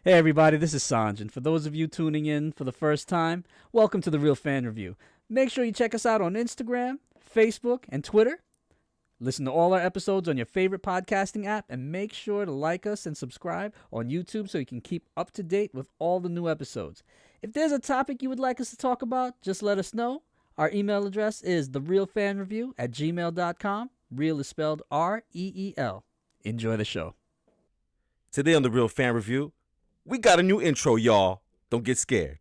Hey everybody, this is Sanj, and for those of you tuning in for the first time, welcome to the Real Fan Review. Make sure you check us out on Instagram, Facebook, and Twitter. Listen to all our episodes on your favorite podcasting app, and make sure to like us and subscribe on YouTube so you can keep up to date with all the new episodes. If there's a topic you would like us to talk about, just let us know. Our email address is therealfanreview@gmail.com. Real is spelled R-E-E-L. Enjoy the show. Today on the Real Fan Review, we got a new intro, y'all. Don't get scared.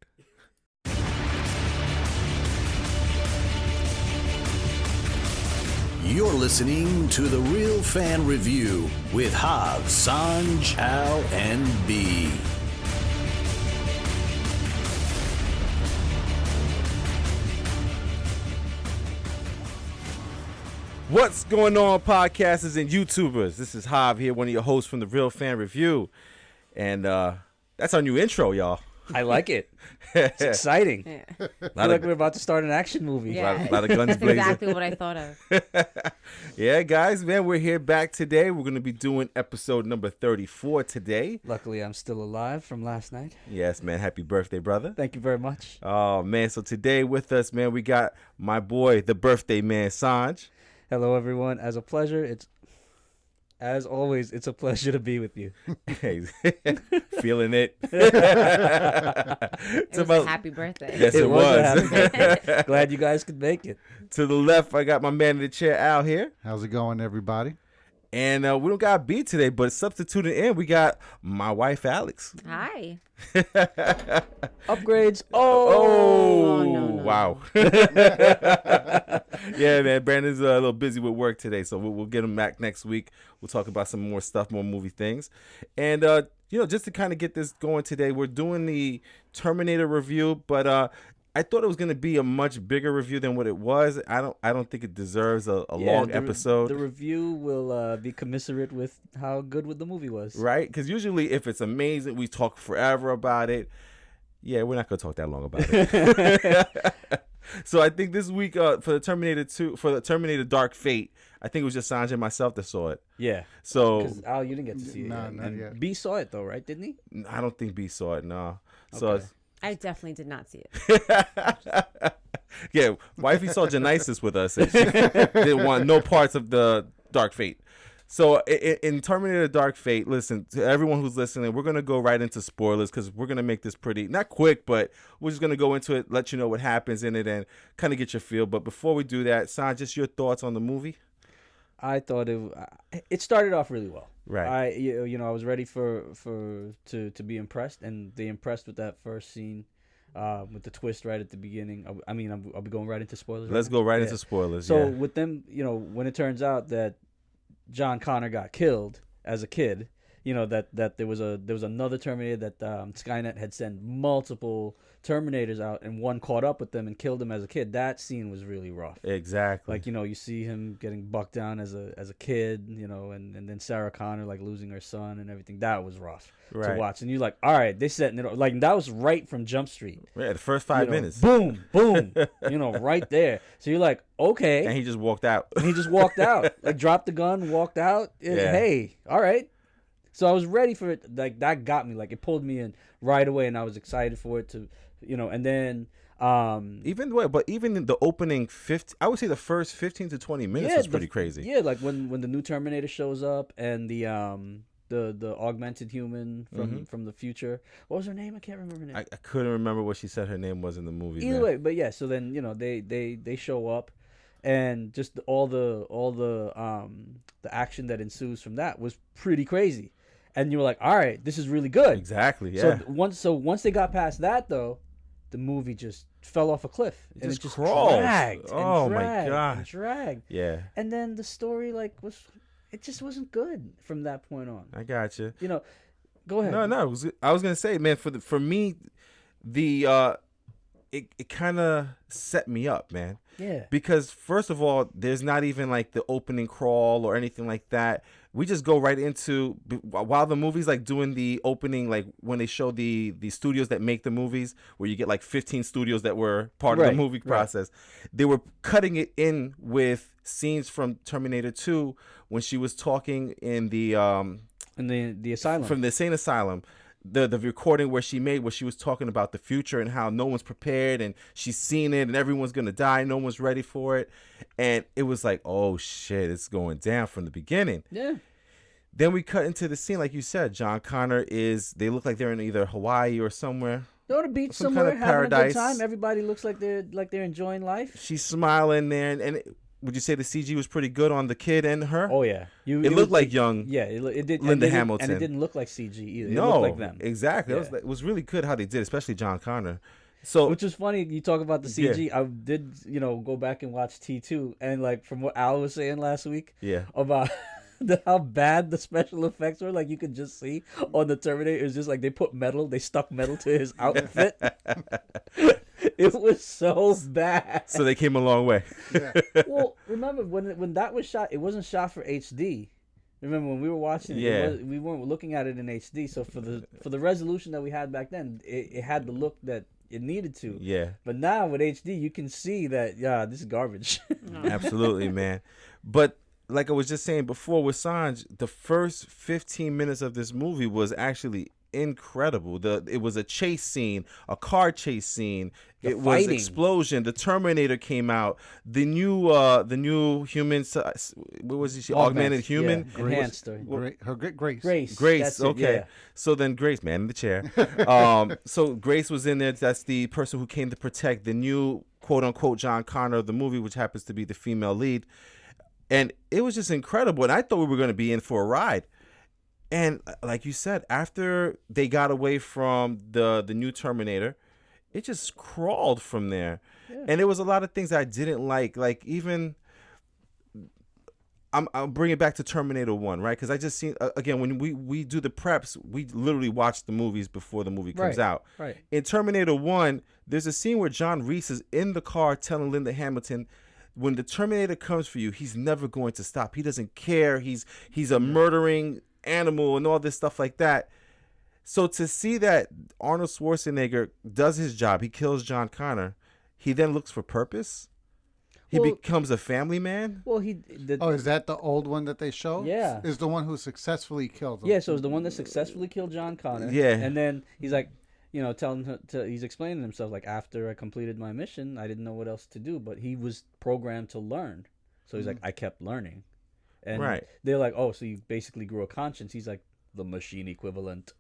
You're listening to The Real Fan Review with Hav, Sanj, Al, and B. What's going on, podcasters and YouTubers? This is Hav here, one of your hosts from The Real Fan Review. And that's our new intro, y'all. I like it. It's exciting. Yeah. I feel like we're about to start an action movie. Yeah. A lot of guns That's blazing. exactly what I thought of. Yeah, guys, man, we're here back today. We're going to be doing episode number 34 today. Luckily, I'm still alive from last night. Yes, man, happy birthday, brother. Thank you very much. Oh, man, so today with us, man, we got my boy, the birthday man, Sanj. Hello, everyone. As always, it's a pleasure to be with you. Hey, feeling it. It was a happy birthday. Yes, it a was. happy birthday. Glad you guys could make it. To the left, I got my man in the chair, Al, here. How's it going, everybody? And we don't got B today, but substituting in, we got my wife, Alex. Hi. Upgrades. Oh, no. Wow. Yeah, man, Brandon's a little busy with work today, so we'll get him back next week. We'll talk about some more stuff, more movie things. And, just to kind of get this going today, we're doing the Terminator review, but I thought it was going to be a much bigger review than what it was. I don't think it deserves a long episode. The review will be commiserate with how good the movie was. Right? Because usually if it's amazing, we talk forever about it. Yeah, we're not going to talk that long about it. So I think this week for the Terminator Dark Fate, I think it was just Sanjay and myself that saw it. Yeah. So Because Al, you didn't get to see it. Nah, yet. not And yet. B saw it though, right? Didn't he? I don't think B saw it, no. So Okay. I definitely did not see it. yeah, wifey saw Genesis with us and she didn't want no parts of the Dark Fate. So in Terminator Dark Fate, listen, to everyone who's listening, we're going to go right into spoilers because we're going to make this pretty, not quick, but we're just going to go into it, let you know what happens in it and kind of get your feel. But before we do that, San, just your thoughts on the movie? I thought it started off really well. Right. I was ready to be impressed, and they impressed with that first scene, with the twist right at the beginning. I'll be going right into spoilers. Let's go right into spoilers. So yeah. with them, when it turns out that John Connor got killed as a kid, that there was another Terminator that Skynet had sent multiple Terminators out, and one caught up with them and killed him as a kid. That scene was really rough. Exactly. Like, you see him getting bucked down as a kid, and then Sarah Connor like losing her son and everything. That was rough to watch. And you're like, all right, they setting it up. Like, that was right from Jump Street. Yeah, the first 5 minutes. Boom, boom, right there. So you're like, okay. And he just walked out. And he just walked out, like dropped the gun, walked out. Yeah. Hey, all right. So I was ready for it. Like, that got me. Like, it pulled me in right away, and I was excited for it to, and then Even in the opening 50, I would say the first 15 to 20 minutes was pretty crazy. Yeah, like when the new Terminator shows up and the augmented human from the future. What was her name? I can't remember her name. I couldn't remember what she said her name was in the movie. Either way, but yeah. So then they show up, and just all the action that ensues from that was pretty crazy, and you were like, all right, this is really good. Exactly. Yeah. So once they got past that though, the movie just fell off a cliff. It and just it just crawls. dragged. Oh, and my dragged gosh. and dragged. Yeah. And then the story it just wasn't good from that point on. I got you. Go ahead. No. I was gonna say, man, for me, it kind of set me up, man. Yeah. Because first of all, there's not even like the opening crawl or anything like that. We just go right into, while the movie's like doing the opening, like when they show the studios that make the movies, where you get like 15 studios that were part of the movie process. They were cutting it in with scenes from Terminator 2 when she was talking in the In the asylum. from the insane asylum. the recording where she was talking about the future and how no one's prepared and she's seen it and everyone's gonna die, no one's ready for it, and it was like, oh shit, it's going down from the beginning. Yeah. Then we cut into the scene, like you said. John Connor they look like they're in either Hawaii or somewhere. They're on a beach Some somewhere, kind of having a paradise. good time. Everybody looks like they're enjoying life. She's smiling there, and would you say the CG was pretty good on the kid and her? Oh yeah, it looked like young. Yeah, it did. Linda and Hamilton, and it didn't look like CG either. No, it looked like them. Exactly. Yeah. It was really good how they did, especially John Connor. So, which is funny. You talk about the CG. I did, go back and watch T2, and like from what Al was saying last week, about how bad the special effects were. Like you could just see on the Terminator, it's just like they stuck metal to his outfit. It was so bad. So they came a long way. Yeah. Well, remember when that was shot, it wasn't shot for HD. Remember when we were watching it, we weren't looking at it in HD. So for the resolution that we had back then, it had the look that it needed to. Yeah. But now with HD, you can see that this is garbage. Absolutely, man. But like I was just saying before with Sanj, the first 15 minutes of this movie was actually incredible. It was a chase scene, a car chase scene. It was explosion. The Terminator came out. The new human. What was she? Augmented human. Yeah. Enhanced. Grace. Grace. Okay. Yeah. So then Grace, man in the chair. So Grace was in there. That's the person who came to protect the new quote unquote John Connor of the movie, which happens to be the female lead. And it was just incredible. And I thought we were going to be in for a ride. And like you said, after they got away from the new Terminator, it just crawled from there. Yeah. And there was a lot of things I didn't like. Like even, I'll bring it back to Terminator 1, right? Because I just seen, again, when we do the preps, we literally watch the movies before the movie comes out. Right. In Terminator 1, there's a scene where John Reese is in the car telling Linda Hamilton, when the Terminator comes for you, he's never going to stop. He doesn't care. He's a murdering animal and all this stuff like that. So to see that Arnold Schwarzenegger does his job, he kills John Connor, he then looks for purpose. He becomes a family man. Well, is that the old one that they show? Yeah, is the one who successfully killed him. Yeah, so it's the one that successfully killed John Connor. Yeah, and then he's like, telling her he's explaining himself like, after I completed my mission, I didn't know what else to do, but he was programmed to learn. So he's like, I kept learning. And they're like, oh, so you basically grew a conscience. He's like, the machine equivalent.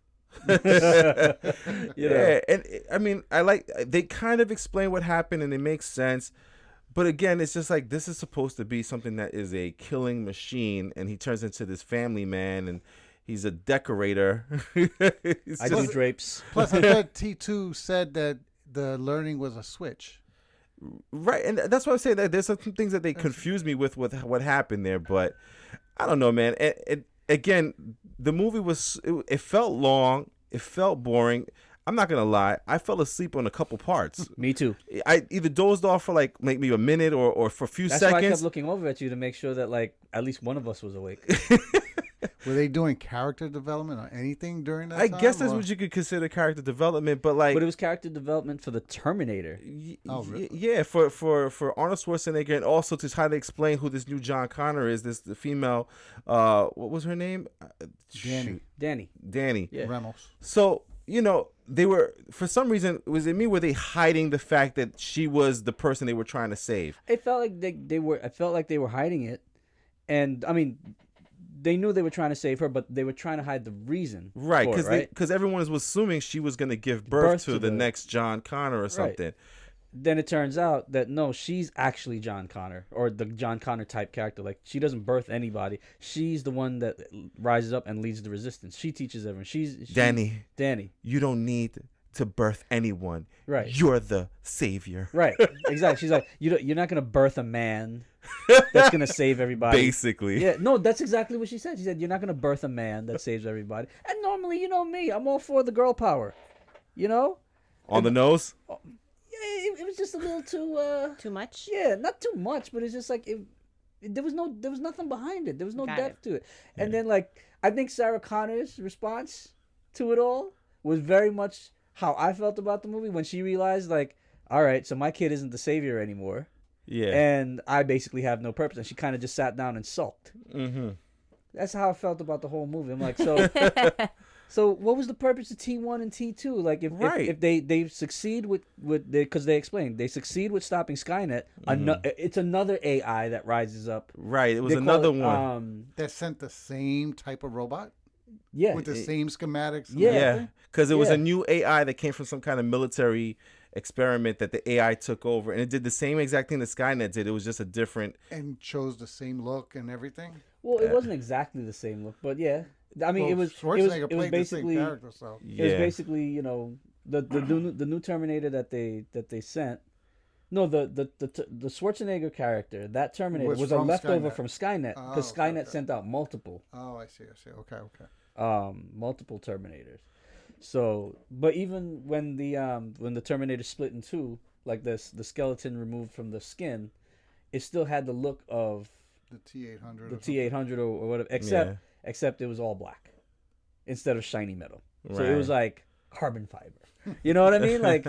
Yeah, and I mean, they kind of explain what happened and it makes sense. But again, it's just like, this is supposed to be something that is a killing machine, and he turns into this family man, and he's a decorator. I do drapes. Plus, I thought T2 said that the learning was a switch. Right, and that's what I'm saying. That there's some things that they confuse me with what happened there, but I don't know, man. Again, the movie it felt long, it felt boring. I'm not gonna lie, I fell asleep on a couple parts. Me too. I either dozed off for like maybe a minute or for a few seconds. That's why I kept looking over at you to make sure that like at least one of us was awake. Were they doing character development or anything during that I time? guess that's what you could consider character development, but it was character development for the Terminator. Really? Yeah, for Arnold Schwarzenegger, and also to try to explain who this new John Connor is. The female, what was her name? Danny. Yeah. Ramos. So they were, for some reason, was it me? Were they hiding the fact that she was the person they were trying to save? It felt like they were. I felt like they were hiding it, and I mean, they knew they were trying to save her, but they were trying to hide the reason. Right, because everyone was assuming she was going to give birth to the next John Connor or something. Right. Then it turns out that no, she's actually John Connor, or the John Connor type character. Like, she doesn't birth anybody. She's the one that rises up and leads the resistance. She teaches everyone. She's Danny. You don't need to birth anyone. Right. You're the savior. Right. Exactly. She's like, you're not gonna birth a man that's gonna save everybody. Basically. Yeah. No, that's exactly what she said. She said, you're not gonna birth a man that saves everybody. And normally, me, I'm all for the girl power. On the nose. It was just a little too much. Yeah, not too much, but it's just like there was nothing behind it. There was no depth to it. And then I think Sarah Connor's response to it all was very much how I felt about the movie when she realized, like, all right, so my kid isn't the savior anymore. Yeah. And I basically have no purpose. And she kind of just sat down and sulked. Mm-hmm. That's how I felt about the whole movie. I'm like, so So what was the purpose of T1 and T2? Like if they succeed with because they explained they succeed with stopping Skynet, it's another AI that rises up. Right. It was They call another it, one. That sent the same type of robot Yeah. with the same schematics. and Yeah. everything? Because it was Yeah. a new AI that came from some kind of military experiment that the AI took over, and it did the same exact thing that Skynet did. It was just a different. And chose the same look and everything. Well, it wasn't exactly the same look, but yeah. I mean, Well, it was Schwarzenegger it was played basically the same character, so. it was basically the new Terminator that they sent. No, the Schwarzenegger character, that Terminator was a from leftover Skynet. from Skynet because Oh, Skynet okay. sent out multiple I see. Okay. multiple Terminators. So, but even when the Terminator split in two, like the skeleton removed from the skin, it still had the look of The T-800. the T-800 or whatever, except it was all black instead of shiny metal. So it was like carbon fiber. You know what I mean? Like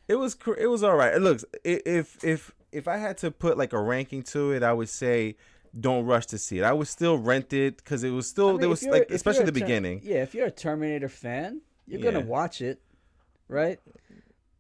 It was all right. Look, if I had to put like a ranking to it, I would say don't rush to see it. I would still rent it because it was still there was like especially the beginning. Yeah, if you're a Terminator fan, you're gonna watch it, right?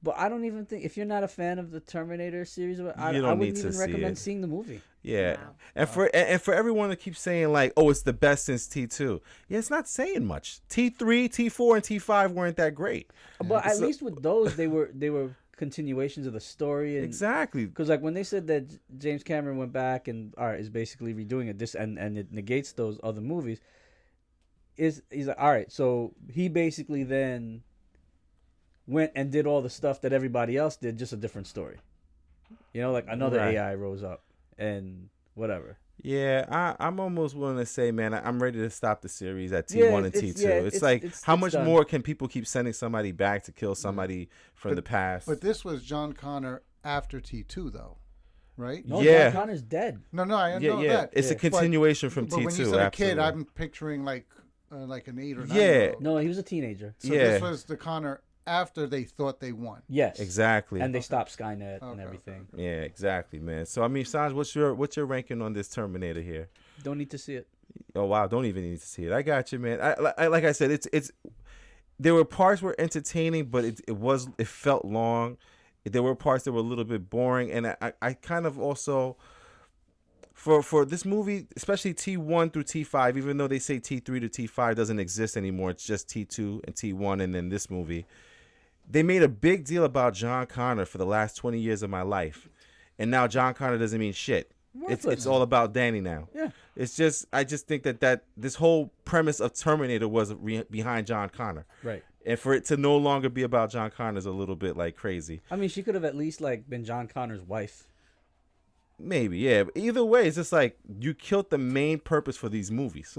But I don't even think if you're not a fan of the Terminator series, I wouldn't even recommend seeing the movie. Yeah, Wow. and for everyone to keep saying like, oh, it's the best since T2. Yeah, it's not saying much. T3, T4, and T5 weren't that great. But at least with those, they were continuations of the story. And, Exactly. Because like when they said that James Cameron went back and is basically redoing it, and it negates those other movies. He's like, all right, so he basically then went and did all the stuff that everybody else did, just a different story. You know, like another AI rose up and whatever. Yeah, I'm almost willing to say, man, I'm ready to stop the series at T1 and T2. It's like, how much done. more can people keep sending somebody back to kill somebody from the past? But this was John Connor after T2, though, right? No, Yeah. John Connor's dead. No, I know yeah, that. it's a continuation from But T2. when you said a kid, absolutely. I'm picturing like an 8 or 9 Yeah. year old. No, he was a teenager. So this was the Connor after they thought they won. Yes, Exactly. And they stopped Skynet and Okay, everything. Yeah, exactly, man. So I mean, Sanj, what's your ranking on this Terminator here? Don't need to see it. Oh wow, don't even need to see it. I got you, man. I like I said, it's there were parts were entertaining, but it felt long. There were parts that were a little bit boring, and I kind of also for this movie, especially T1 through T5, even though they say T3 to T5 doesn't exist anymore, it's just T2 and T1, and then this movie. They made a big deal about John Connor for the last 20 years of my life, and now John Connor doesn't mean shit. It's all about Danny now. Yeah. It's just I just think that this whole premise of Terminator was behind John Connor. Right. And for it to no longer be about John Connor is a little bit like crazy. I mean, she could have at least like been John Connor's wife. Maybe, yeah. But either way, it's just like you killed the main purpose for these movies.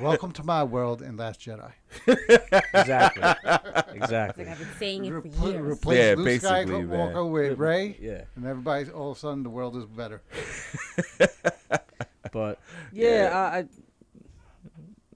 Welcome to my world in Last Jedi. Exactly. Exactly. Like I've been saying it for Repl- years. Replace Yeah, Luke basically, Skywalker with Rey, Yeah. and everybody all of a sudden the world is better. But yeah, I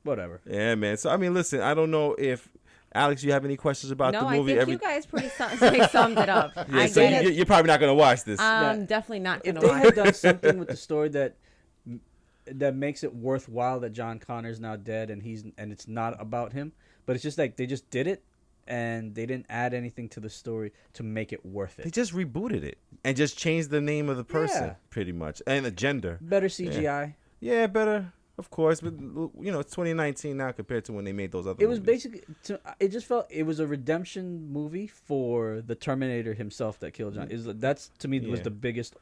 whatever. Yeah, man. So I mean, listen, I don't know if Alex, you have any questions about No, the I movie? think you guys pretty summed it up. Yeah, I so get it. you're probably not gonna watch this. I'm definitely not If gonna they watch. had done something with the story that makes it worthwhile that John Connor's now dead and it's not about him, but it's just like they just did it and they didn't add anything to the story to make it worth They it. just rebooted it and just changed the name of the person, Yeah. pretty much, and the gender. Better CGI. Yeah, better, of course, but you know, it's 2019 now compared to when they made those other. It was movies. basically. It just felt it was a redemption movie for the Terminator himself that killed John. That's to me was Yeah. the biggest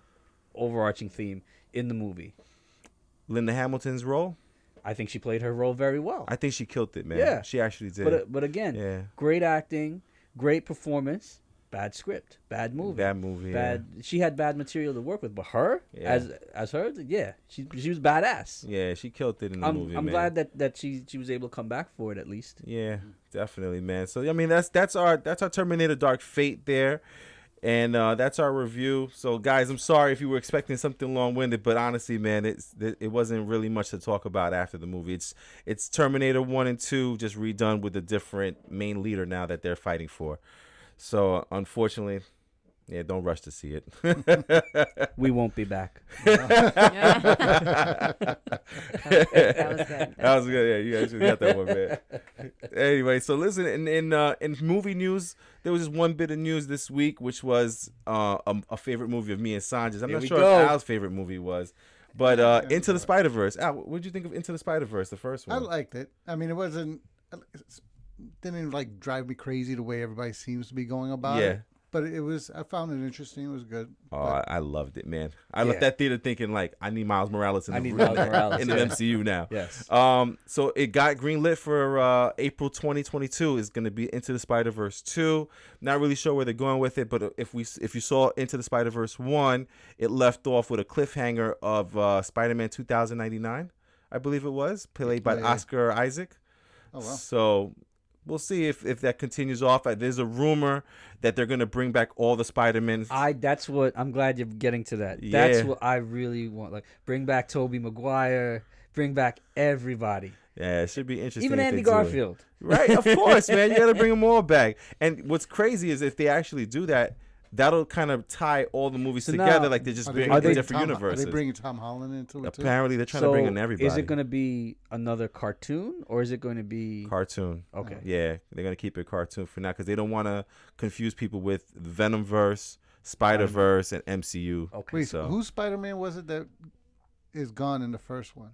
overarching theme in the movie. Linda Hamilton's role. I think she played her role very well. I think she killed it, man. Yeah. She actually did. But again, Yeah. great acting, great performance, bad script, bad movie. Bad movie. Bad. She had bad material to work with, but her Yeah. as her, yeah, she was badass. Yeah, she killed it in the movie. I'm man. glad that she was able to come back for it at least. Yeah, definitely, man. So I mean, that's our Terminator Dark Fate there, and that's our review. So guys, I'm sorry if you were expecting something long-winded, but honestly, man, it wasn't really much to talk about after the movie. It's Terminator 1 and 2 just redone with a different main leader now that they're fighting for. So unfortunately, Yeah, don't rush to see it. We won't be back. That was good. That was good. Yeah, you guys got that one, man. Anyway, so listen, in movie news, there was just one bit of news this week, which was a favorite movie of me and Sanjay's. I'm Here not we sure go. if Al's favorite movie was, but Into the Spider-Verse. Al, what did you think of Into the Spider-Verse, the first I one? liked it. I mean, it didn't like drive me crazy the way everybody seems to be going about Yeah. it. But it was. I found it interesting. It was good. Oh, But I loved it, man. I left that theater thinking like, I need Miles Morales in I the, need Miles Morales, in the yeah. MCU now. Yes. So it got greenlit for April 2022. It's going to be Into the Spider-Verse 2. Not really sure where they're going with it, but if you saw Into the Spider-Verse 1, it left off with a cliffhanger of Spider-Man 2099, I believe it was, played by Yeah. Oscar Isaac. oh wow. So we'll see if that continues off. There's a rumor that they're going to bring back all the Spider-Men. That's what I'm glad you're getting to that. Yeah. That's what I really want. Like, bring back Tobey Maguire, bring back everybody. Yeah, it should be interesting. Even if Andy they do it. Garfield. Right, of course, man. You got to bring them all back. And what's crazy is if they actually do that, that'll kind of tie all the movies So together. now- Like they're just Are bringing Are they- different Are universes. they bringing Tom Holland into it too? Apparently, they're trying to So bring in everybody. is it going to be another cartoon or is it going to be cartoon? Okay. Yeah, they're going to keep it cartoon for now because they don't want to confuse people with Venomverse, Spider-Verse, and MCU. Okay. Wait, So whose Spider-Man was it that is gone in the first one?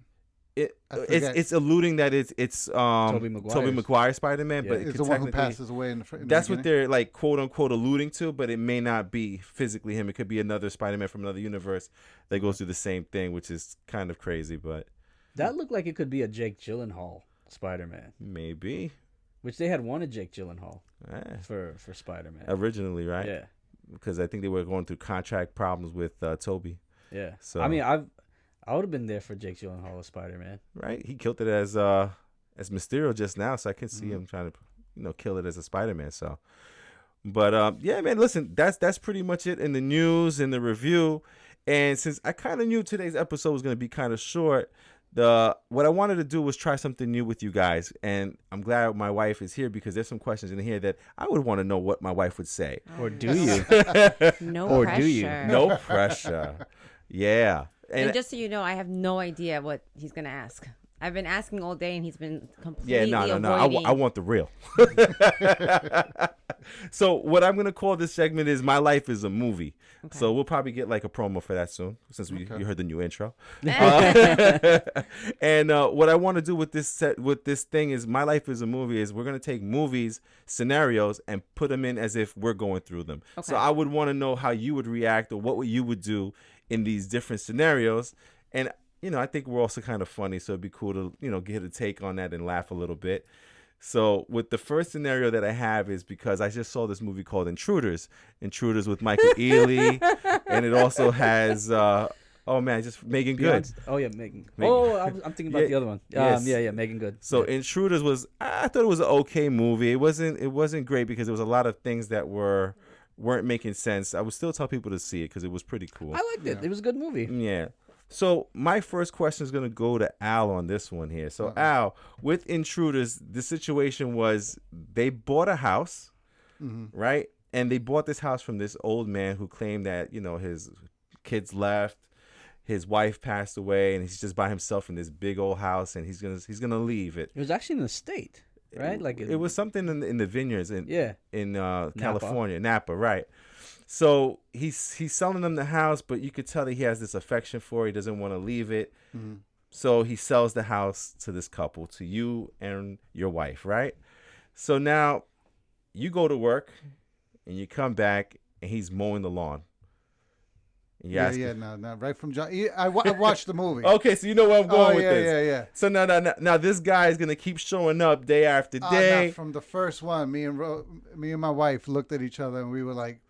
It's forget. it's alluding that it's Tobey Maguire's. Tobey Maguire Spider-Man, Yeah. but it It's could the one who technically- passes away in the first. That's what they're like, quote unquote, alluding to, but it may not be physically him. It could be another Spider-Man from another universe that goes through the same thing, which is kind of crazy, but That looked like it could be a Jake Gyllenhaal Spider-Man, maybe which they had wanted Jake Gyllenhaal Eh, for Spider-Man. originally, right? Yeah. Because I think they were going through contract problems with Toby, Yeah. So- I mean, I would have been there for Jake Gyllenhaal as Spider-Man. right? He killed it as Mysterio just now, so I can see him trying to kill it as a Spider-Man. So, but yeah, man, listen, that's pretty much it in the news and the review. And since I kind of knew today's episode was going to be kind of short, what I wanted to do was try something new with you guys, and I'm glad my wife is here because there's some questions in here that I would want to know what my wife would say. Or do you? No Or pressure. do you? No pressure. Yeah. And just so you know, I have no idea what he's gonna ask. I've been asking all day, and he's been completely no. avoiding. I want the real. So what I'm gonna call this segment is "My Life is a Movie." Okay. So we'll probably get like a promo for that soon, since you heard the new intro. And what I want to do with this thing is "My Life is a Movie" is we're gonna take movies scenarios and put them in as if we're going through them. So Okay. I would want to know how you would react or what you would do in these different scenarios. And I think we're also kind of funny, so it'd be cool to get a take on that and laugh a little bit. So with the first scenario that I have is because I just saw this movie called Intruders with Michael Ealy, and it also has Megan Good. Oh yeah, Megan. Megan. Oh, I'm thinking about Yeah, the other one. yes. Yeah, Megan Good. So yeah. Intruders I thought it was an okay movie. It wasn't great because there was a lot of things that weren't making sense. I would still tell people to see it because it was pretty cool. I liked it. It was a good movie. Yeah. So my first question is going to go to Al on this one here. So Al, with Intruders, the situation was they bought a house, right? And they bought this house from this old man who claimed that, his kids left, his wife passed away, and he's just by himself in this big old house, and he's gonna leave it. It was actually in the state, right? It was something in the vineyards in California, Napa, right? So he's selling them the house, but you could tell that he has this affection for it. He doesn't want to leave it. So he sells the house to this couple, to you and your wife, right? So now you go to work and you come back and he's mowing the lawn. And you ask him- No, right from John. I watched the movie. Okay, so you know where I'm going with this. Yeah. So now this guy is gonna keep showing up day after No, day. from the first one, me and my wife looked at each other and we were like,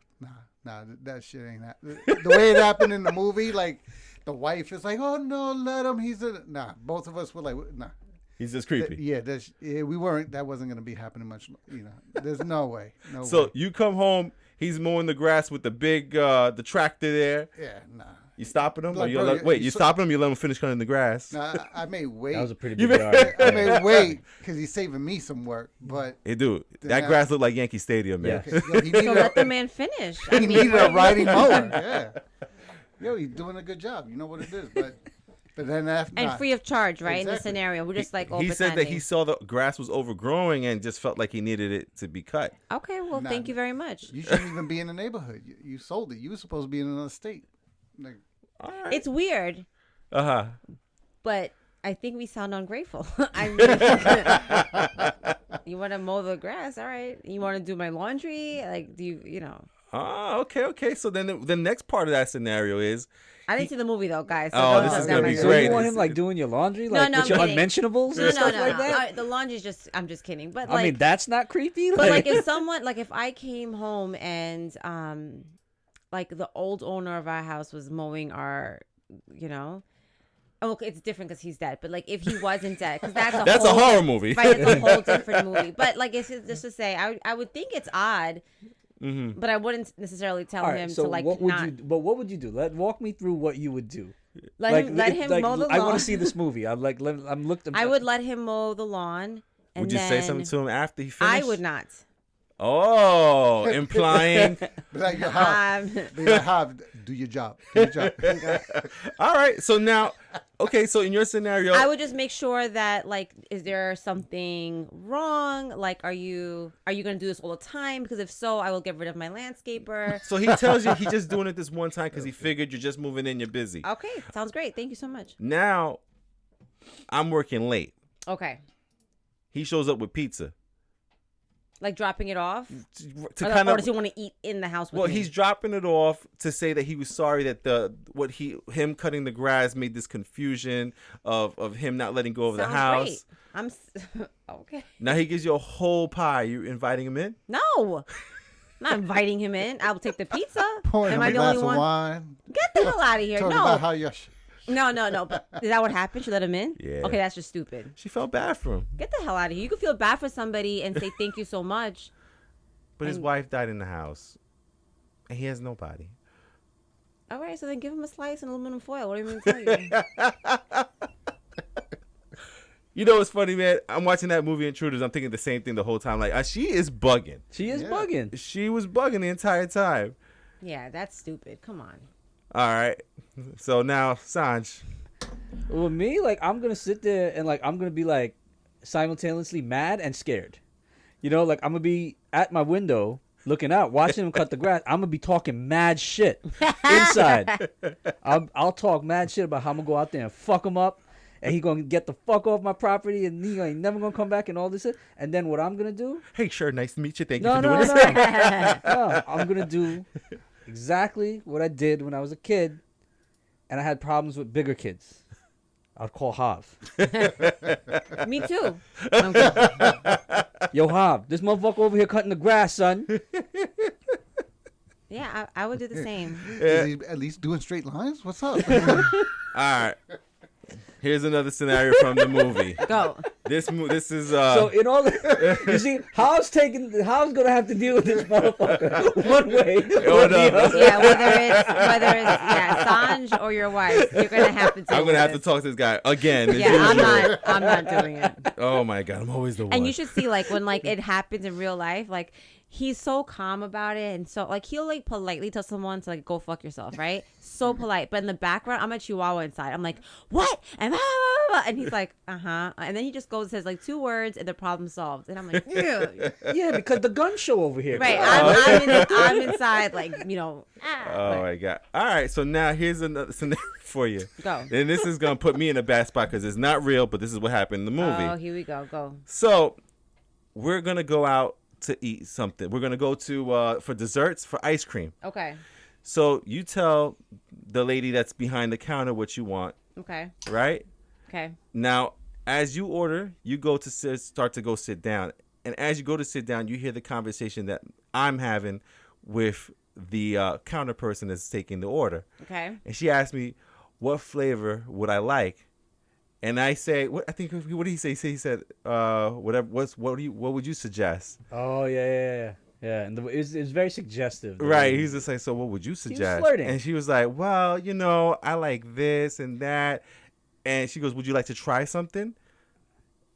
nah, that shit ain't that. The way it happened in the movie, like the wife is like, oh no, let him. Nah. Both of us were like, nah. He's just creepy. We weren't. That wasn't gonna be happening much. There's no way. No So way. you come home, he's mowing the grass with the big the tractor there. Yeah, nah. You stopping him? Like, You bro, let, you- wait, you you so- stopping him? You let him finish cutting the grass? Nah, I may wait. That was a pretty You big may- yard. I may wait because he's saving me some work. But Hey, dude, Then that I- grass looked like Yankee Stadium, man. Yeah. yo, he needed, So let the man finish. I he mean, needed a riding mower. Yeah. Yo, he's doing a good job. You know what it is. But then after. and nah, free of charge, right? In the Exactly. scenario, we're just like He said that he pretending. saw the grass was overgrowing and just felt like he needed it to be cut. Okay, well, Nah, thank you very much. You shouldn't even be in the neighborhood. You sold it. You were supposed to be in another state. Like, All right. It's weird, Uh-huh. but I think we sound ungrateful. I mean, you want to mow the grass, all right? You want to do my laundry, like, do you know? Ah, okay. So then the next part of that scenario is I didn't see the movie though, guys. So Oh, don't this judge is that gonna by be your- So great. you want It's- him like doing your laundry, No, like no, with your I'm kidding. unmentionables No, and no, stuff no, like no. that? The laundry's just, I'm just kidding. But I like, mean, that's not creepy. but like if someone, like if I came home and, like the old owner of our house was mowing our, okay, it's different because he's dead. But like if he wasn't dead, because that's a whole horror movie. Right, it's a whole different movie. But like, it's just to say, I would think it's odd, but I wouldn't necessarily tell All him right, so to like what would not you? But what would you do? Walk me through what you would do. let him mow the lawn. I want to see this movie. I'm like, I'm looked. I would let him mow the lawn. And Would you say something to him after he finished? I would not. Oh, implying. be like, yo, Hav, be like, Hav, do your job. Do your job. All right. So now, okay. So in your scenario, I would just make sure that like, is there something wrong? Like, are you gonna do this all the time? Because if so, I will get rid of my landscaper. so he tells you he's just doing it this one time because he figured you're just moving in, you're busy. Okay, sounds great. Thank you so much. Now, I'm working late. Okay, He shows up with pizza. like dropping it off, To or, kind or of does he want to eat in the house with well, me? he's dropping it off to say that he was sorry that him cutting the grass made this confusion of him not letting go of the Sounds house. great. Okay. Now he gives you a whole pie. You inviting him in? No, I'm not inviting him in. I will take the pizza. Pouring Am him I a the glass only of one? wine. Get the hell out of here! Talking about how No, you no. But is that what happened? She let him in? Yeah. Okay, that's just stupid. She felt bad for him, Get the hell out of here! You could feel bad for somebody and say thank you so much. but his And- wife died in the house, and he has nobody. All right, so then give him a slice and aluminum foil. What do you mean to tell you? You know what's funny, man? I'm watching that movie Intruders. I'm thinking the same thing the whole time. Like, she is bugging. She is Yeah. bugging. She was bugging the entire time. Yeah, that's stupid. Come on. All right. So now, Sanj. With me, like I'm gonna sit there and like I'm gonna be like simultaneously mad and scared. You know, like I'm gonna be at my window looking out, watching him cut the grass. I'm gonna be talking mad shit inside. I'll talk mad shit about how I'm gonna go out there and fuck him up, and he gonna get the fuck off my property, and he ain't never gonna come back and all this shit. And then what I'm gonna do? Hey, sure, nice to meet you. Thank you No, for no, doing no, this. no. I'm gonna do exactly what I did when I was a kid, and I had problems with bigger kids. I'd call Hav. Me too. Yo, Hav, this motherfucker over here cutting the grass, son. Yeah, I would do the same. Is he at least doing straight lines? What's up? All right. Here's another scenario from the movie. Go. This is So in all, you see, Hav's gonna have to deal with this motherfucker one way or the other. Yeah, whether it's Sanj or your wife, you're gonna have to. Deal I'm gonna have to with talk to this guy again. as this. Yeah, usual. I'm not doing it. Oh my god, I'm always the one. And you should see like when like it happens in real life, like he's so calm about it, and so like he'll like politely tell someone to like go fuck yourself, right? So polite, but in the background, I'm a chihuahua inside. I'm like, what? And and he's like, and then he just goes says like 2 words, and the problem solved. And I'm like, ew. Yeah, because the gun show over here. Right? I'm inside like Oh my god. All right, so now here's another scenario for you. Go. And this is gonna put me in a bad spot because it's not real, but this is what happened in the movie. Oh, here we go. Go. So we're gonna go out to eat something. We're gonna go to for desserts for ice cream. Okay. So you tell the lady that's behind the counter what you want, Okay. right? Okay. Now, as you order, you go to start to go sit down, and as you go to sit down, you hear the conversation that I'm having with the counter person that's taking the order. Okay. And she asked me, "What flavor would I like?" And I say, "What did he say?" He said, "Whatever. What would you suggest?" Oh yeah. Yeah, and it was very suggestive. Right. He's just like, so what would you suggest? flirting. And she was like, well, I like this and that. And she goes, would you like to try something?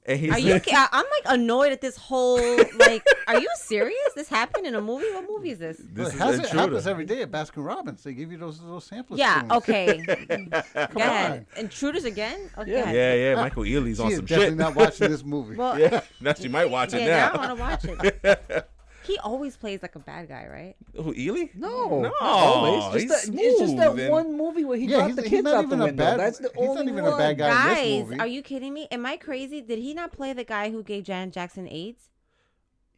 And he's Are you? I'm like annoyed at this whole like. Are you serious? This happened in a movie? What movie is this? this is It intruder. happens every day at Baskin Robbins. They give you those little sample Yeah. spoons. Okay. Go ahead. on. Intruders again? Okay. Yeah. go ahead. Yeah. Michael Ealy's She on is some definitely shit. not watching this movie. Well, Yeah. Now she might watch it yeah. Now I now. want to watch it. He always plays like a bad guy, right? Who, Ely? No, No, not always. he's It's just that smooth and- one movie where he Yeah, dropped he's- the he's kids not out even the a window. bad- That's the he's not only even a one. bad guy. in this Guys, movie. are you kidding me? Am I crazy? Did he not play the guy who gave Janet Jackson AIDS?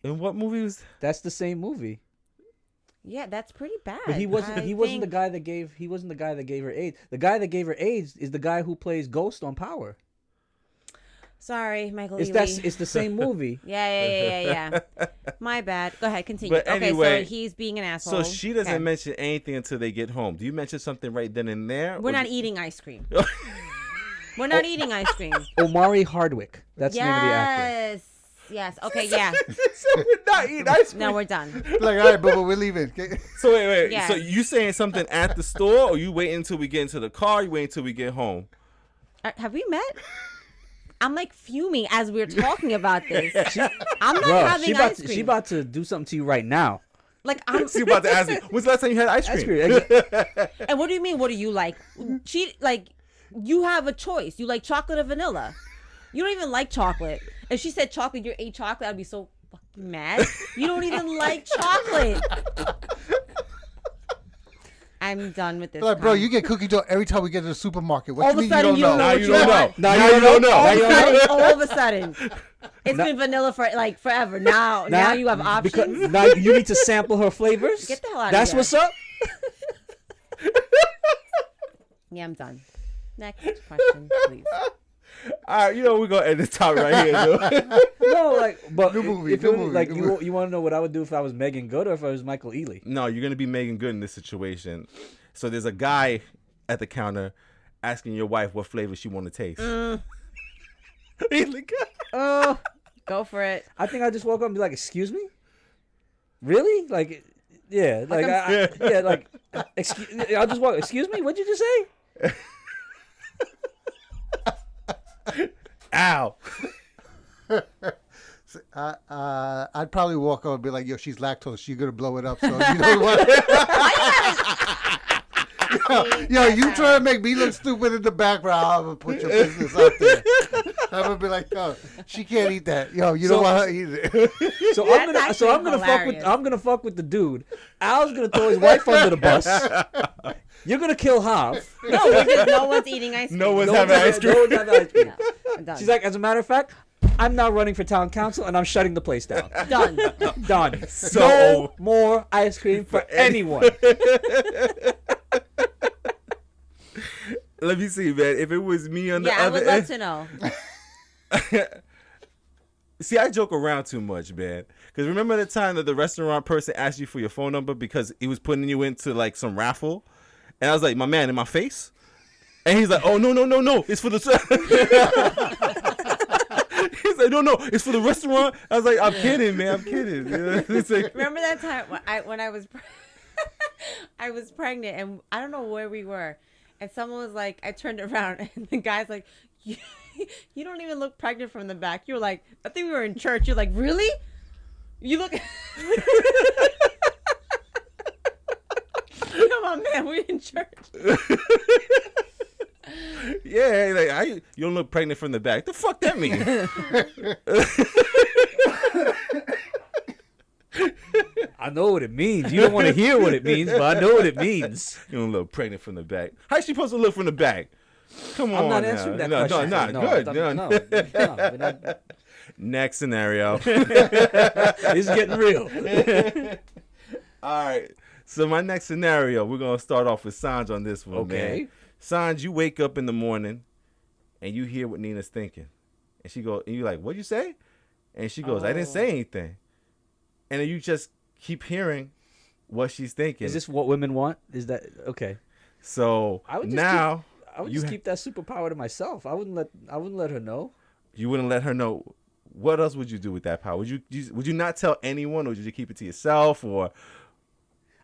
In what movie was? That's the same movie. Yeah, that's pretty bad. But he wasn't. He wasn't the think- guy that gave. He wasn't the guy that gave her AIDS. The guy that gave her AIDS is the guy who plays Ghost on Power. Sorry, Michael. It's Ealy. It's the same movie. Yeah. My bad. Go ahead, continue. But anyway, so he's being an asshole. So she doesn't Okay. mention anything until they get home. Do you mention something right then and there? We're or not do- eating ice cream. We're not eating ice cream. Omari Hardwick. That's the name of the actor. Yes. Okay. Yeah. So we're not eating ice cream. No, we're done. Like, all right, but we're leaving. So wait. Yeah. So you saying something at the store, or you wait until we get into the car? You wait until we get home? Have we met? I'm like fuming as we're talking about this. I'm not Bro, having ice cream. she about to do something to you right now. like I'm. She about to ask me, when's the last time you had ice Ice cream? cream. And what do you mean? What do you like? You have a choice. You like chocolate or vanilla. You don't even like chocolate. If she said chocolate, you ate chocolate, I'd be so fucking mad. You don't even like chocolate. I'm done with this. Like, bro, you get cookie dough every time we get to the supermarket. What All you of a mean sudden you don't know? Now what you you don't know. want. Now you don't know. All Now of you a don't know. sudden, all of a sudden, it's been vanilla for like forever. Now you have options. Because now you need to sample her flavors. Get the hell out of That's here. what's up. Yeah, I'm done. Next question, please. All right, we're gonna end this topic right here. Though. No, like, but Good movie, if good it was, movie, like good you, movie. you want to know what I would do if I was Megan Good or if I was Michael Ealy? No, you're gonna be Megan Good in this situation. So there's a guy at the counter asking your wife what flavor she want to taste. He's like, Oh, go for it. I think I just woke up and be like, "Excuse me, really?" Like, yeah, like, yeah, like, I'll just walk. Excuse me, what'd you just say? ow. I'd probably walk over and be like, yo, she's lactose. She's going to blow it up. So you know what? Yo, you try to make me look stupid in the background. I'm going to put your business out there. I'm going to be like, yo, she can't eat that. Yo, you don't want her to eat it. So That's I'm gonna actually I'm gonna fuck with the dude. Al's gonna throw his wife under the bus. You're gonna kill Hav. No one's eating ice cream. No one's No having one's ice cream. no one's having ice cream. I'm done. She's like, as a matter of fact, I'm now running for town council and I'm shutting the place down. done. Done. So- No more ice cream for anyone. Let me see, man. If it was me on the Yeah, I other would love end, to know. see, I joke around too much, man. Because remember the time that the restaurant person asked you for your phone number because he was putting you into like some raffle, and I was like, "My man, in my face," and he's like, "Oh no, it's for the." He's like, "No, it's for the restaurant." I was like, "I'm kidding, man. I'm kidding." It's like, Remember that time when I was I was pregnant and I don't know where we were, and someone was like, I turned around and the guy's like, you don't even look pregnant from the back. You were like, I think we were in church. You're like, really? You look. Come on, man, we're in church. yeah, like you don't look pregnant from the back. The fuck that mean? I know what it means. You don't want to hear what it means, but I know what it means. You don't look pregnant from the back. How's she supposed to look from the back? Come on, I'm not now. answering that no, question. No, good. No, we're not. Next scenario. It's getting real. All right. So my next scenario, we're gonna start off with Sanj on this one, Okay. man. Sanj, you wake up in the morning and you hear what Nina's thinking, and she go, and you like, "What'd you say?" And she goes, "I didn't say anything," and then you just keep hearing what she's thinking. Is this what women want? Is that okay? So I would just now I would you just keep that superpower to myself. I wouldn't let her know. you wouldn't let her know what else would you do with that power? Would you not tell anyone, or would you keep it to yourself? Or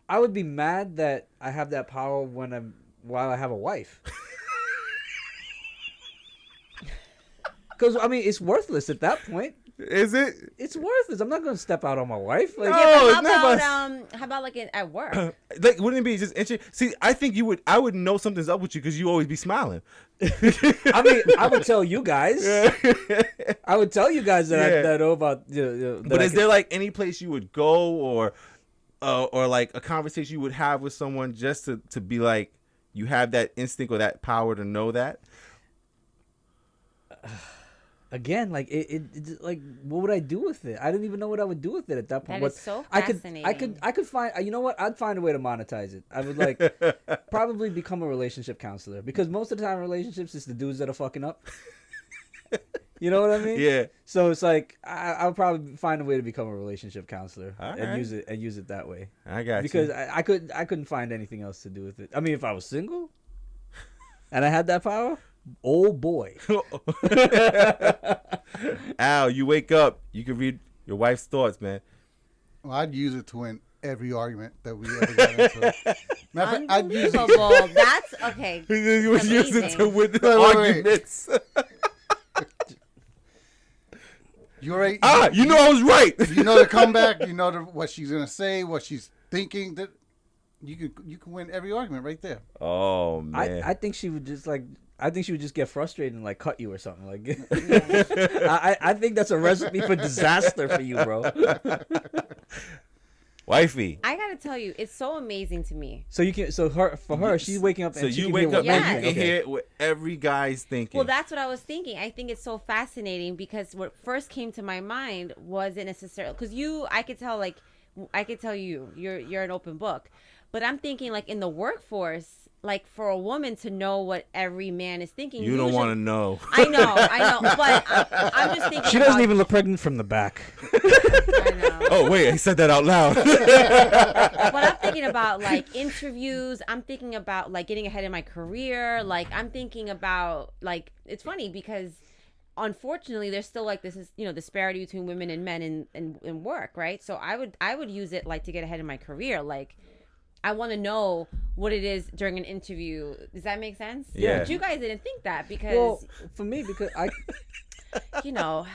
I would be mad that I have that power while I have a wife. Because I mean, it's worthless at that point. is it? It's worthless. I'm not going to step out on my wife. Like, No. Yeah, it's but not how about like at work? Like, wouldn't it be just interesting? See, I think I would know something's up with you because you always be smiling. I mean, I would tell you guys. I would tell you guys that Yeah. that I know about. But is there like any place you would go, or like a conversation you would have with someone just to be like, you have that instinct or that power to know that? Again, like like what would I do with it? I didn't even know what I would do with it at that point. That is so I fascinating. could find. You know what? I'd find a way to monetize it. I would like probably become a relationship counselor, because most of the time relationships is the dudes that are fucking up. You know what I mean? Yeah. So it's like I would probably find a way to become a relationship counselor All right. and use it that way. I got Because you. I couldn't find anything else to do with it. I mean, if I was single and I had that power, oh boy. Al, you wake up, you can read your wife's thoughts, man. Well, I'd use it to win every argument that we ever got into. Matter of fact, I'd use it. Unbelievable. That's okay. You was using Amazing. to win Wait, wait, wait. arguments. You already, You know I was right. you know the comeback. You know what she's gonna say, what she's thinking. That you can win every argument right there. Oh man. I think she would just get frustrated and like cut you or something. Like, I think that's a recipe for disaster for you, bro. Wifey. I gotta tell you, it's so amazing to me. So for her, she's waking up So and she you can wake hear up what and men you think. can hear what every guy's thinking. Well, that's what I was thinking. I think it's so fascinating because what first came to my mind wasn't necessarily because I could tell you're an open book, but I'm thinking like in the workforce, like for a woman to know what every man is thinking. you don't want to know. I know, but I'm just thinking. She doesn't about- even look pregnant from the back. I know. Oh wait, I said that out loud. But I'm thinking about like interviews. I'm thinking about like getting ahead in my career. Like I'm thinking about like it's funny because unfortunately there's still like this is disparity between women and men in work, right? So I would use it like to get ahead in my career. Like I want to know what it is during an interview. Does that make sense? Yeah. But you guys didn't think that because Well, for me, because I no,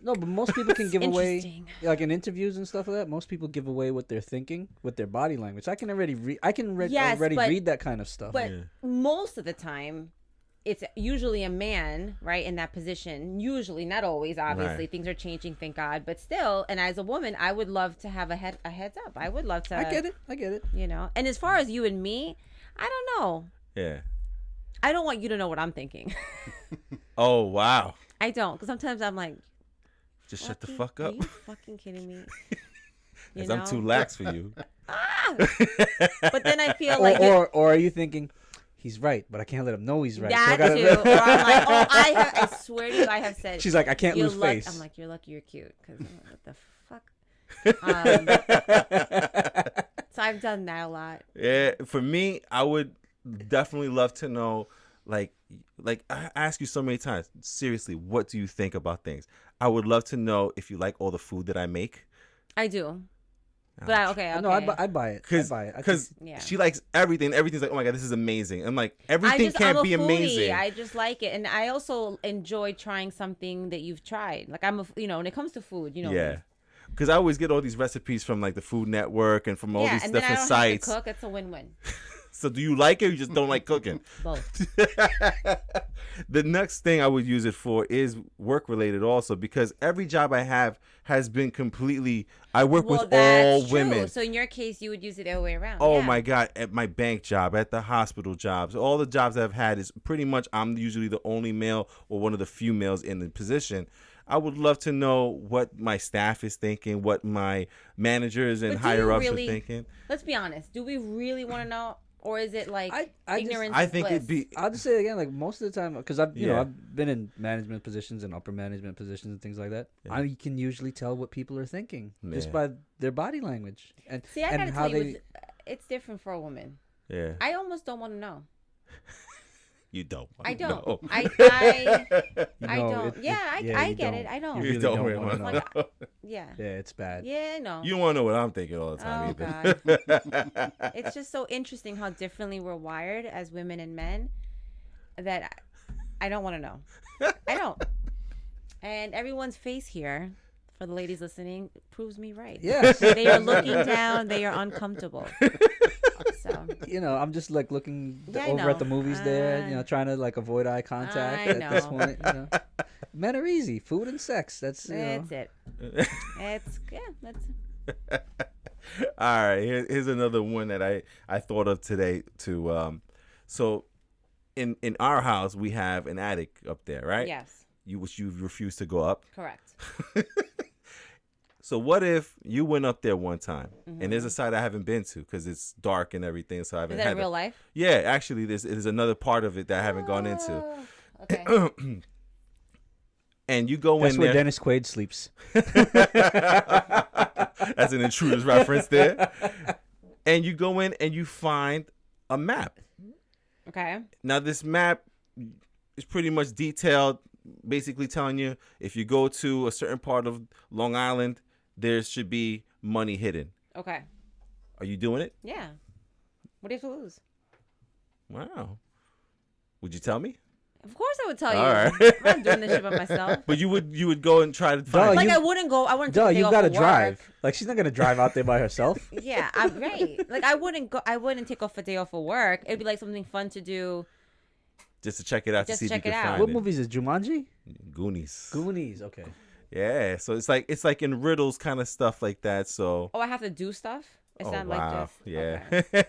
but most people can give away, interesting. like in interviews and stuff like that. Most people give away what they're thinking with their body language. I can already read. Yes, already but- read that kind of stuff. But most of the time, it's usually a man, right, in that position. Usually, not always, obviously. Right. Things are changing, thank God. But still, and as a woman, I would love to have a heads up. I would love to. I get it. And as far as you and me, I don't know. Yeah. I don't want you to know what I'm thinking. Oh wow. I don't, because sometimes I'm like, Just shut the "Fucking- fuck up. Are you fucking kidding me? You 'Cause I'm know? too lax for you. But then I feel like Or are you thinking, he's right, but I can't let him know he's right. so I that gotta- too. Or I'm like, oh, I swear to you, I have said. She's like, I can't "You're lose lucky." face. I'm like, you're lucky you're cute. Because what the fuck? So I've done that a lot. Yeah, for me, I would definitely love to know, like I ask you so many times, seriously, what do you think about things? I would love to know if you like all the food that I make. I do. But okay. No, I buy it. I buy it. Because Yeah. she likes everything. Everything's like, oh my God, this is amazing. I'm like, everything can't I'm a be foodie. amazing. I just like it, and I also enjoy trying something that you've tried. Like when it comes to food, Yeah. Because I always get all these recipes from like the Food Network and from all these and then I different don't sites. have to cook. It's a win-win. So do you like it or you just don't like cooking? Both. The next thing I would use it for is work related also, because every job I have has been completely, I work with all that's women. true. So in your case, you would use it the other way around. Oh Yeah. my God, at my bank job, at the hospital jobs, all the jobs I've had is pretty much I'm usually the only male or one of the few males in the position. I would love to know what my staff is thinking, what my managers and But do you higher ups really- are thinking. Let's be honest. Do we really want to know, or is it like I just- ignorance? I is think bliss? it'd be I'll just say it again, like most of the time, because I've Yeah. I've been in management positions and upper management positions and things like that. I can usually tell what people are thinking just Yeah. by their body language and See, I and gotta how tell you, they. it's different for a woman. yeah. I almost don't want to know. You don't. I don't. No. I No, don't. I you get don't. it. I don't. You You really don't don't really want to wanna know. Like, yeah. Yeah, it's bad. Yeah, I know. You don't want to know what I'm thinking all the time either. It's just so interesting how differently we're wired as women and men that I don't want to know. I don't. And everyone's face here, for the ladies listening, proves me right. Yes. They are looking down. They are uncomfortable. So You know, I'm just like looking Yeah, I over at know. the movies there, you know, trying to like avoid eye contact I at this know. point. You know. Men are easy. Food and sex. That's, you know. that's it. That's All right, here's another one that I thought of today too. So in our house we have an attic up there, right? yes, Which you refuse to go up. correct. So what if you went up there one time and there's a side I haven't been to because it's dark and everything, so I haven't Is that had in real life? Yeah, actually, there's another part of it that I haven't gone into. Oh, okay. And you go That's in where there. Dennis Quaid sleeps. That's an intruder's reference there. And you go in and you find a map. Okay. Now this map is pretty much detailed, basically telling you if you go to a certain part of Long Island, there should be money hidden. Okay. Are you doing it? Yeah. What do you have to lose? Wow. Would you tell me? Of course I would tell you. All right. I'm not doing this shit by myself. But you would go and try to find. Like you- I wouldn't go. I wouldn't take Duh, a day you off gotta of drive. work. Like, she's not gonna drive out there by herself. Yeah, I'm right. Like I wouldn't go. I wouldn't take off a day off of work. It'd be like something fun to do. Just to check it out Just to see if you check can it out. find What it. movies is Jumanji? Goonies. Goonies. Okay. Yeah, so it's like in riddles kind of stuff like that. So Oh, I have to do stuff. It's oh not wow, like just. yeah. Okay.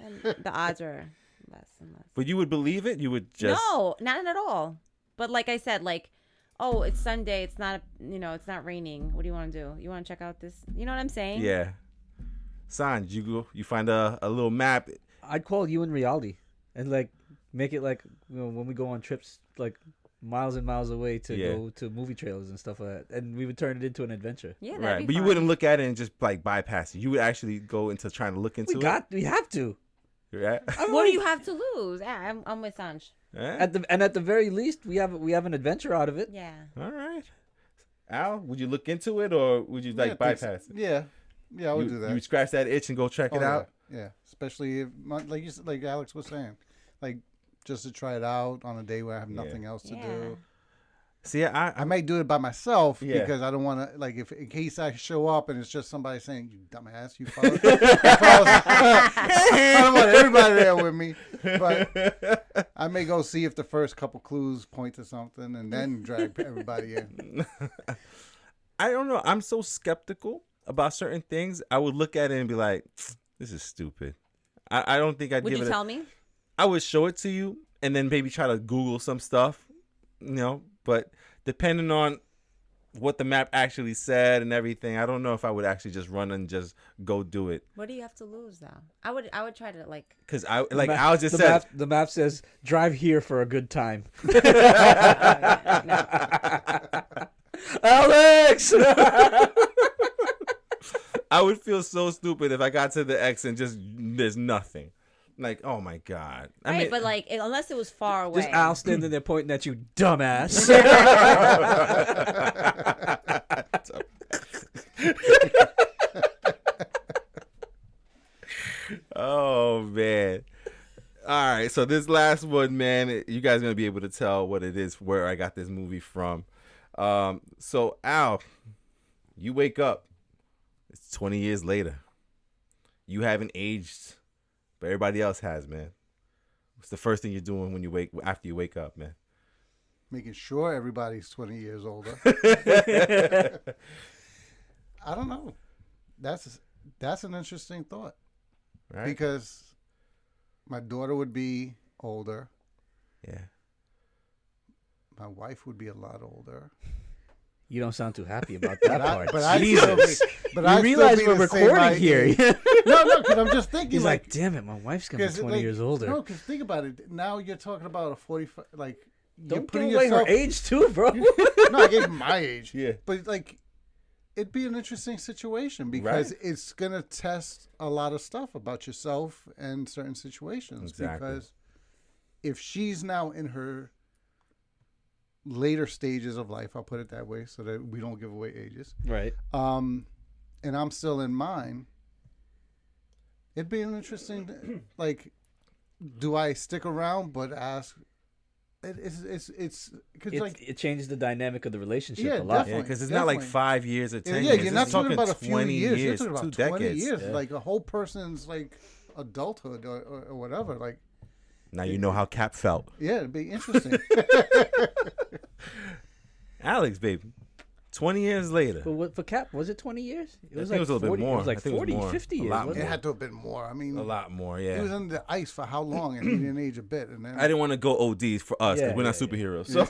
And the odds are less and less. But you would believe it? You would just No, not at all. But like I said, like, oh, it's Sunday. It's not. It's not raining. What do you want to do? You want to check out this? You know what I'm saying? Yeah. Sanj, you find a little map. I'd call you in reality and like make it like, you know, when we go on trips like miles and miles away to Yeah. go to movie trailers and stuff like that, and we would turn it into an adventure. Yeah, that'd Right. be But you fun. wouldn't look at it and just like bypass it. You would actually go into trying to look into We have to. it. Right? What do you have to lose? Yeah, I'm with Sanj. Yeah. At the very least, we have an adventure out of it. Yeah. All right. Al, would you look into it or would you like I think so. bypass it? Yeah, I would you, do that. You would scratch that itch and go check it Oh, out? Yeah, especially if, like Alex was saying, like just to try it out on a day where I have nothing else to Yeah. do. See, I might do it by myself Yeah. because I don't want to, like, if in case I show up and it's just somebody saying, "You dumbass, you followed." I don't want everybody there with me, but I may go see if the first couple clues point to something and then drag everybody in. I don't know. I'm so skeptical about certain things. I would look at it and be like, this is stupid. I don't think I'd Would give you it tell me? I would show it to you and then maybe try to Google some stuff, but depending on what the map actually said and everything, I don't know if I would actually just run and just go do it. What do you have to lose, though? I would try to like. Because I was just the said, map, the map says drive here for a good time. Alex. I would feel so stupid if I got to the X and just there's nothing. Like, oh my God. I Right, mean, but like unless it was far away. Just Al standing there pointing at you, dumbass. oh man. All right, so this last one, man, you guys are gonna be able to tell what it is, where I got this movie from. So Al, you wake up. It's 20 years later. You haven't aged, but everybody else has, man. What's the first thing you're doing when you after you wake up, man? Making sure everybody's 20 years older. I don't know. That's an interesting thought. Right? Because my daughter would be older. Yeah. My wife would be a lot older. You don't sound too happy about that part. I'd Jesus. still be, but You I'd realize still be we're the same recording height. here. No, because I'm just thinking. He's like, damn it, my wife's gonna be 'cause, 20 like, years older. No, because think about it. Now you're talking about a 45. Like, you're Don't give putting away yourself. her age too, bro. No, I gave him my age. Yeah. But like, it'd be an interesting situation because Right. it's gonna test a lot of stuff about yourself and certain situations. Exactly. Because if she's now in her later stages of life, I'll put it that way, so that we don't give away ages. Right. And I'm still in mine. It'd be an interesting, like, do I stick around but ask? It's because like it changes the dynamic of the relationship Yeah, a lot. definitely. Yeah, because it's not like Definitely. 5 years or 10 yeah, years. you're not It's talking about a few 20 years. You're talking 2 about 20 decades. years, Yeah. like a whole person's like adulthood or whatever. Like, Now you know how Cap felt. yeah, it'd be interesting. Alex, baby, 20 years later. But what, for Cap, was it 20 years? It think it was a little bit 40, more. It was like I think it was 40, more. 50 A years. lot wasn't It it? had to have been more. I mean, A lot more, he yeah. was under the ice for how long, and he didn't age a bit. And then I didn't want to go ODs for us because Yeah, we're not yeah, superheroes. So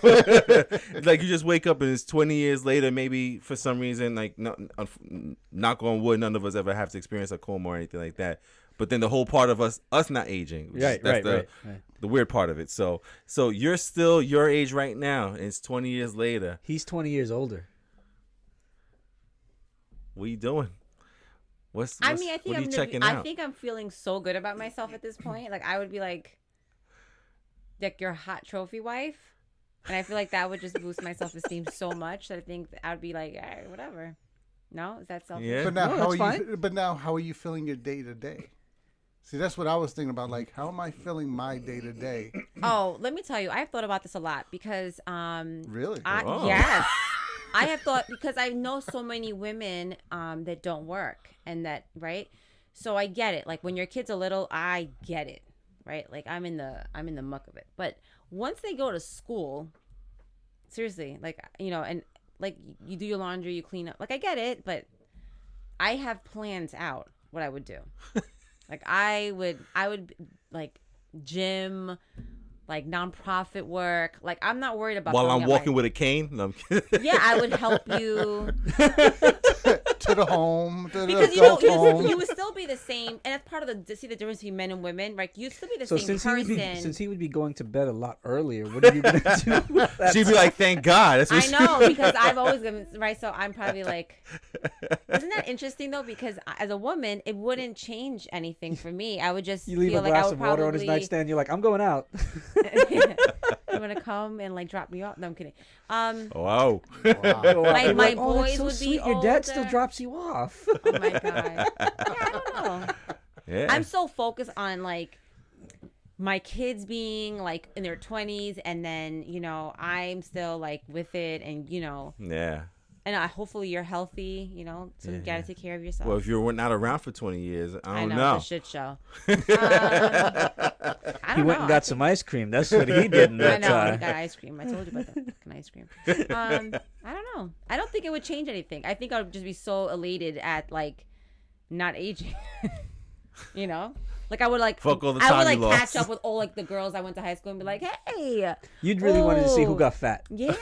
it's like you just wake up and it's 20 years later, maybe for some reason, like knock on wood, none of us ever have to experience a coma or anything like that. But then the whole part of us not aging, Right, that's right. the weird part of it. So you're still your age right now, and it's 20 years later. He's 20 years older. What are you doing? I mean, what are you checking out? I think I'm feeling so good about myself at this point. Like I would be like your hot trophy wife, and I feel like that would just boost my self-esteem so much that I think I would be like, all right, whatever. No, is that selfish? Yeah. But now, No, how that's are you? fine. But now, how are you feeling your day to day? See, that's what I was thinking about. Like, how am I feeling my day to day? Oh, let me tell you, I've thought about this a lot because Really? Oh. yes. I have thought because I know so many women that don't work and that right. So I get it. Like when your kids are little, I get it, right? Like I'm in the muck of it. But once they go to school, seriously, like and like you do your laundry, you clean up. Like I get it, but I have plans out what I would do. Like I would like gym, like nonprofit work. Like I'm not worried about While filling I'm up walking with a cane? No, I'm kidding. yeah, I would help you To the home, to the because adult home. you would still be the same, and that's part of the see the difference between men and women. Right, you'd still be the So same since he would be going to bed a lot earlier, what are you going to do with that? She'd be like, thank God. That's what I know because I've always been right. So I'm probably like, isn't that interesting though? Because as a woman, it wouldn't change anything for me. I would just You leave feel a like I glass would of water on his probably- nightstand. You're like, I'm going out. You want to come and like drop me off? No, I'm kidding. Wow. My You're like, boys that's so would be sweet. Your dad still older. drops you off. Oh my god. Yeah, I don't know. Yeah. I'm so focused on like my kids being like in their 20s and then I'm still like with it and Yeah. and hopefully you're healthy so you gotta take care of yourself. Well, if you're not around for 20 years, I don't know know. it's a shit show. I He don't went know. and got some ice cream. That's what he did in I that know I time. got ice cream. I told you about that fucking ice cream. I don't know. I don't think it would change anything. I think I would just be so elated at like not aging. Like I would like Fuck all the I time would like you lost. catch up with all like the girls I went to high school and be like, hey, You'd really wanted to see who Oh. got fat. yeah.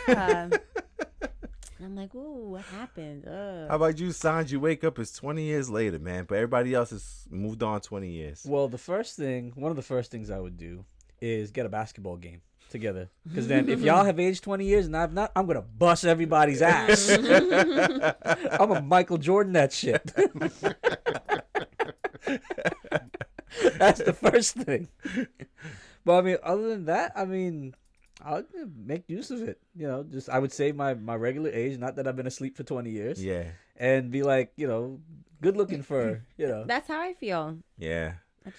And I'm like, ooh, what happened? How about you, Sanj? You wake up, it's 20 years later, man. But everybody else has moved on 20 years. Well, one of the first things I would do is get a basketball game together. Because then if y'all have aged 20 years and I've not, I'm going to bust everybody's ass. I'm a Michael Jordan that shit. That's the first thing. But I mean, other than that, I mean, I'll make use of it. Just I would save my regular age, not that I've been asleep for 20 years. Yeah. And be like, good looking for, That's how I feel. Yeah. I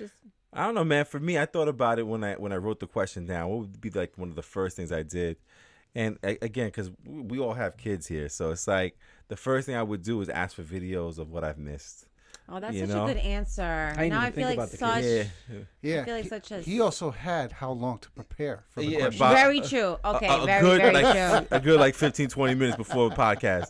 I don't know, man. For me, I thought about it when I wrote the question down. What would be like one of the first things I did? And again, because we all have kids here, so it's like the first thing I would do is ask for videos of what I've missed. Oh, that's You such know? a good answer. I didn't Now even I feel think like about the such. kids. Yeah. I feel like such a- He also had how long to prepare for the Yeah, question. but- Very true. Okay, a very good very like true. a good like 15-20 minutes before the podcast.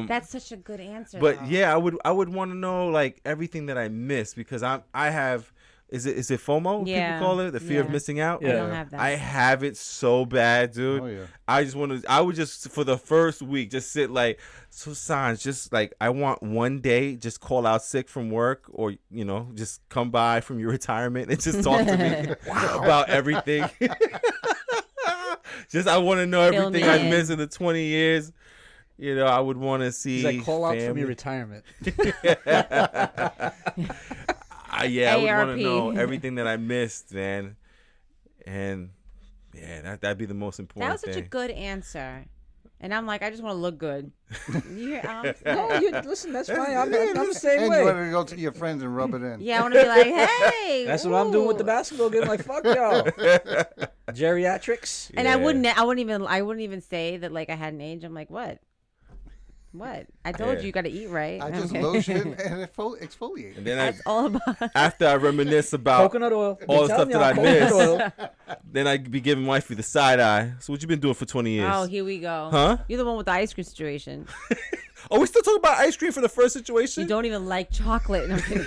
That's such a good answer. But though. yeah, I would want to know like everything that I missed because I have is it FOMO Yeah. people call it, the fear of Yeah. missing out? I Yeah. don't have that. I have it so bad, dude. Oh, yeah. I would just for the first week just sit like, so Sanj, just like I want one day just call out sick from work or just come by from your retirement and just talk to me about everything. Just I want to know Fill everything me I've in. missed in the 20 years. I would want to see. He's like, call out from family. your retirement. Yeah, I would want ARP. to know everything that I missed, man. And yeah, that'd be the most important That was such a thing. good answer. And I'm like, I just want to look good. You hear, No, listen, that's fine. I'm the same And you want way. to go to your friends and rub it in. yeah, I want to be like, hey. That's what I'm doing with the ooh. basketball game. Like, fuck y'all. Geriatrics. And Yeah. I wouldn't even say that like I had an age. I'm like, what? What? I told Yeah. you got to eat right. I just Okay. lotion and exfoliate. And then That's all about. after I reminisce about Coconut oil. all the Been stuff telling that I y'all, missed, coconut oil. then I be giving wifey the side eye. So what you been doing for 20 years? Oh, here we go. Huh? You're the one with the ice cream situation. Oh, we still talking about ice cream for the first situation? You don't even like chocolate. No, I'm kidding.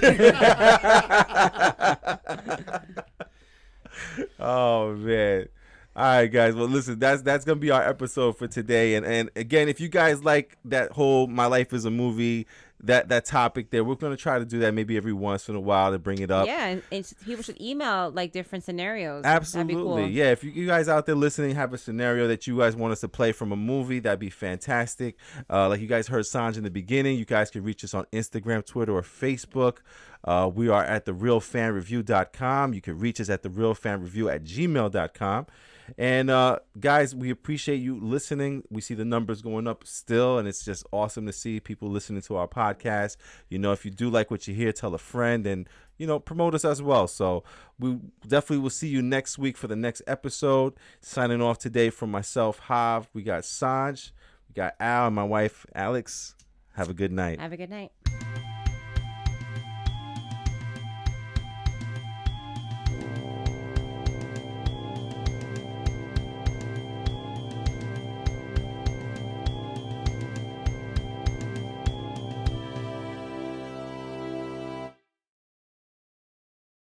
Oh man. All right, guys. Well, listen, that's gonna be our episode for today. And again, if you guys like that whole "My Life is a Movie" that topic there, we're gonna try to do that maybe every once in a while to bring it up. Yeah, and people should email like different scenarios. Absolutely. That'd be cool. Yeah, if you guys out there listening have a scenario that you guys want us to play from a movie, that'd be fantastic. Like you guys heard Sanj in the beginning, you guys can reach us on Instagram, Twitter, or Facebook. We are at therealfanreview.com. You can reach us at therealfanreview@gmail.com. And guys, we appreciate you listening. We see the numbers going up still, and it's just awesome to see people listening to our podcast. You know, if you do like what you hear, tell a friend and, you know, promote us as well. So we definitely will see you next week for the next episode. Signing off today from myself, Hav. We got Sanj, we got Al, and my wife, Alex. Have a good night. Have a good night.